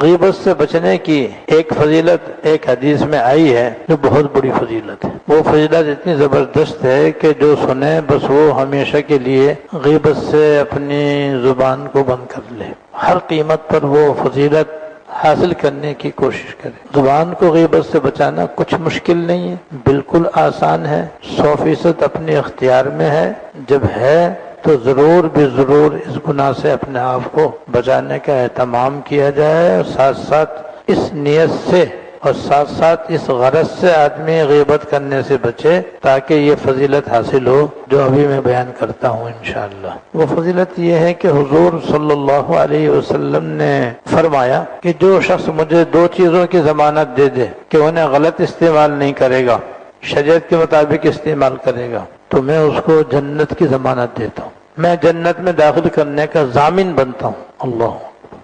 غیبت سے بچنے کی ایک فضیلت ایک حدیث میں آئی ہے جو بہت بڑی فضیلت ہے۔ وہ فضیلت اتنی زبردست ہے کہ جو سنے بس وہ ہمیشہ کے لیے غیبت سے اپنی زبان کو بند کر لے، ہر قیمت پر وہ فضیلت حاصل کرنے کی کوشش کرے۔ زبان کو غیبت سے بچانا کچھ مشکل نہیں ہے، بالکل آسان ہے، 100% اپنے اختیار میں ہے۔ جب ہے تو ضرور بھی ضرور اس گناہ سے اپنے آپ کو بچانے کا اہتمام کیا جائے، اور ساتھ ساتھ اس نیت سے اور ساتھ ساتھ اس غرض سے آدمی غیبت کرنے سے بچے تاکہ یہ فضیلت حاصل ہو جو ابھی میں بیان کرتا ہوں انشاءاللہ۔ وہ فضیلت یہ ہے کہ حضور صلی اللہ علیہ وسلم نے فرمایا کہ جو شخص مجھے 2 چیزوں کی ضمانت دے دے کہ انہیں غلط استعمال نہیں کرے گا، شریعت کے مطابق استعمال کرے گا، تو میں اس کو جنت کی ضمانت دیتا ہوں، میں جنت میں داخل کرنے کا ضامن بنتا ہوں۔ اللہ،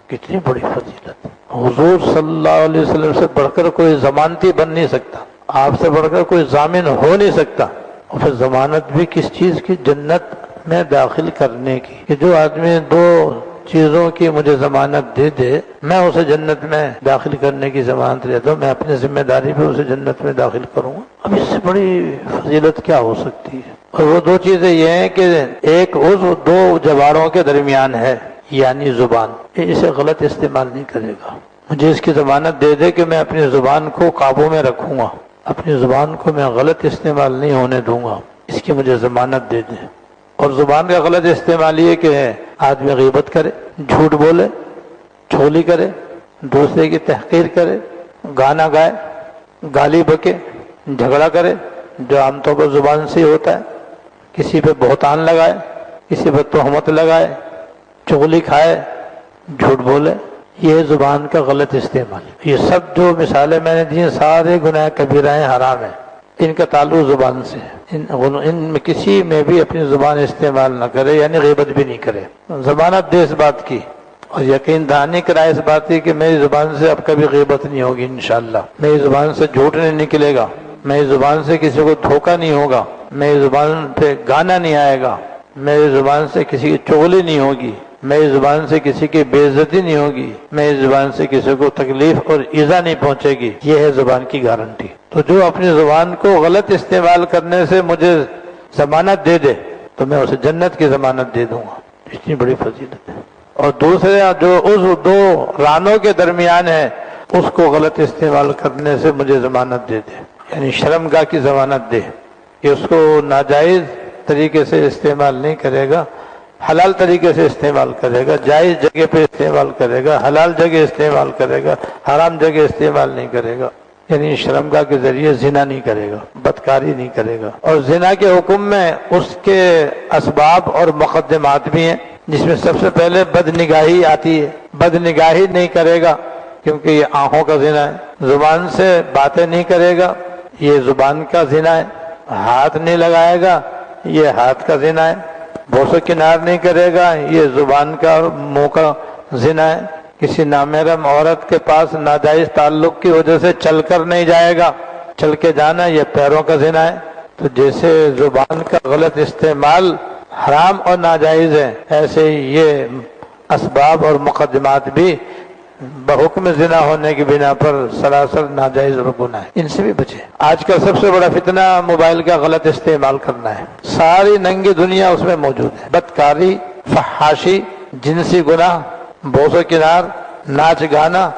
کتنی بڑی فضیلت! حضور صلی اللہ علیہ وسلم سے بڑھ کر کوئی ضمانتی بن نہیں سکتا، آپ سے بڑھ کر کوئی ضامن ہو نہیں سکتا، اور پھر ضمانت بھی کس چیز کی؟ جنت میں داخل کرنے کی۔ کہ جو آدمی 2 چیزوں کی مجھے ضمانت دے دے، میں اسے جنت میں داخل کرنے کی ضمانت دیتا ہوں، میں اپنی ذمہ داری پہ اسے جنت میں داخل کروں گا۔ اب اس سے بڑی فضیلت کیا ہو سکتی ہے؟ اور وہ 2 چیزیں یہ ہیں کہ ایک عضو 2 جواروں کے درمیان ہے، یعنی زبان، اسے غلط استعمال نہیں کرے گا۔ مجھے اس کی ضمانت دے دے کہ میں اپنی زبان کو قابو میں رکھوں گا، اپنی زبان کو میں غلط استعمال نہیں ہونے دوں گا، اس کی مجھے ضمانت دے دے۔ اور زبان کا غلط استعمال یہ کہ آدمی غیبت کرے، جھوٹ بولے، چغلی کرے، دوسرے کی تحقیر کرے، گانا گائے، گالی بکے، جھگڑا کرے، جو عام طور پر زبان سے ہی ہوتا ہے، کسی پہ بہتان لگائے، کسی پہ تہمت لگائے، چغلی کھائے، جھوٹ بولے، یہ زبان کا غلط استعمال۔ یہ سب جو مثالیں میں نے دی ہیں سارے گناہ کبیرہ ہیں، حرام ہیں، ان کا تعلق زبان سے ہے۔ ان میں کسی میں بھی اپنی زبان استعمال نہ کرے، یعنی غیبت بھی نہیں کرے۔ ضمانت دے اس بات کی اور یقین دہانی کرائے اس بات کی کہ میری زبان سے اب کبھی غیبت نہیں ہوگی انشاءاللہ، میری زبان سے جھوٹ نہیں نکلے گا، میری زبان سے کسی کو دھوکہ نہیں ہوگا، میری زبان پہ گانا نہیں آئے گا، میری زبان سے کسی کی چغلی نہیں ہوگی، میری زبان سے کسی کی بے عزتی نہیں ہوگی، میری زبان سے کسی کو تکلیف اور ایذا نہیں پہنچے گی۔ یہ ہے زبان کی گارنٹی۔ تو جو اپنی زبان کو غلط استعمال کرنے سے مجھے ضمانت دے دے تو میں اسے جنت کی ضمانت دے دوں گا۔ اتنی بڑی فضیلت ہے۔ اور دوسرے جو عضو 2 رانوں کے درمیان ہے اس کو غلط استعمال کرنے سے مجھے ضمانت دے دے، یعنی شرمگاہ کی ضمانت دے کہ اس کو ناجائز طریقے سے استعمال نہیں کرے گا، حلال طریقے سے استعمال کرے گا، جائز جگہ پہ استعمال کرے گا، حلال جگہ استعمال کرے گا، حرام جگہ استعمال نہیں کرے گا، یعنی شرمگاہ کے ذریعے زنا نہیں کرے گا، بدکاری نہیں کرے گا۔ اور زنا کے حکم میں اس کے اسباب اور مقدمات بھی ہیں، جس میں سب سے پہلے بدنگاہی آتی ہے۔ بدنگاہی نہیں کرے گا کیونکہ یہ آنکھوں کا زنا ہے، زبان سے باتیں نہیں کرے گا، یہ زبان کا زنا ہے، ہاتھ نہیں لگائے گا، یہ ہاتھ کا زنا ہے، بوس و کنار نہیں کرے گا، یہ زبان کا اور منہ کا زنا ہے، کسی نامحرم عورت کے پاس ناجائز تعلق کی وجہ سے چل کر نہیں جائے گا، چل کے جانا یہ پیروں کا زنا ہے۔ تو جیسے زبان کا غلط استعمال حرام اور ناجائز ہے، ایسے ہی یہ اسباب اور مقدمات بھی بحکم زنا ہونے کی بنا پر سراسر ناجائز اور گناہ ہے، ان سے بھی بچے۔ آج کا سب سے بڑا فتنہ موبائل کا غلط استعمال کرنا ہے، ساری ننگی دنیا اس میں موجود ہے، بدکاری، فحاشی، جنسی گناہ، بوس و کنار، ناچ گانا،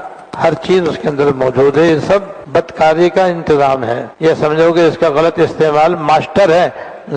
ہر چیز اس کے اندر موجود ہے۔ یہ سب بدکاری کا انتظام ہے، یہ سمجھو کہ اس کا غلط استعمال ماسٹر ہے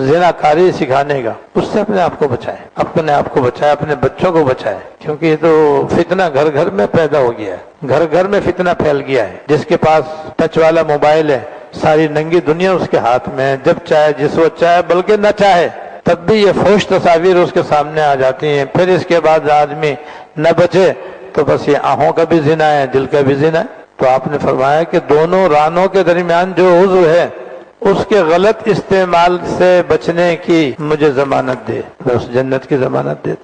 زنا کاری سکھانے کا۔ اس سے اپنے آپ کو بچائے، اپنے آپ کو بچائے، اپنے بچوں کو بچائے، کیونکہ یہ تو فتنہ گھر گھر میں پیدا ہو گیا ہے، گھر گھر میں فتنہ پھیل گیا ہے۔ جس کے پاس ٹچ والا موبائل ہے ساری ننگی دنیا اس کے ہاتھ میں ہے، جب چاہے جس وقت چاہے، بلکہ نہ چاہے تب بھی یہ فحش تصاویر اس کے سامنے آ جاتی ہیں۔ پھر اس کے بعد آدمی نہ بچے تو بس یہ آنکھوں کا بھی زنا ہے، دل کا بھی زنا ہے۔ تو آپ نے فرمایا کہ دونوں رانوں کے درمیان جو عضو ہے اس کے غلط استعمال سے بچنے کی مجھے ضمانت دے، میں اس جنت کی ضمانت دیتا ہوں۔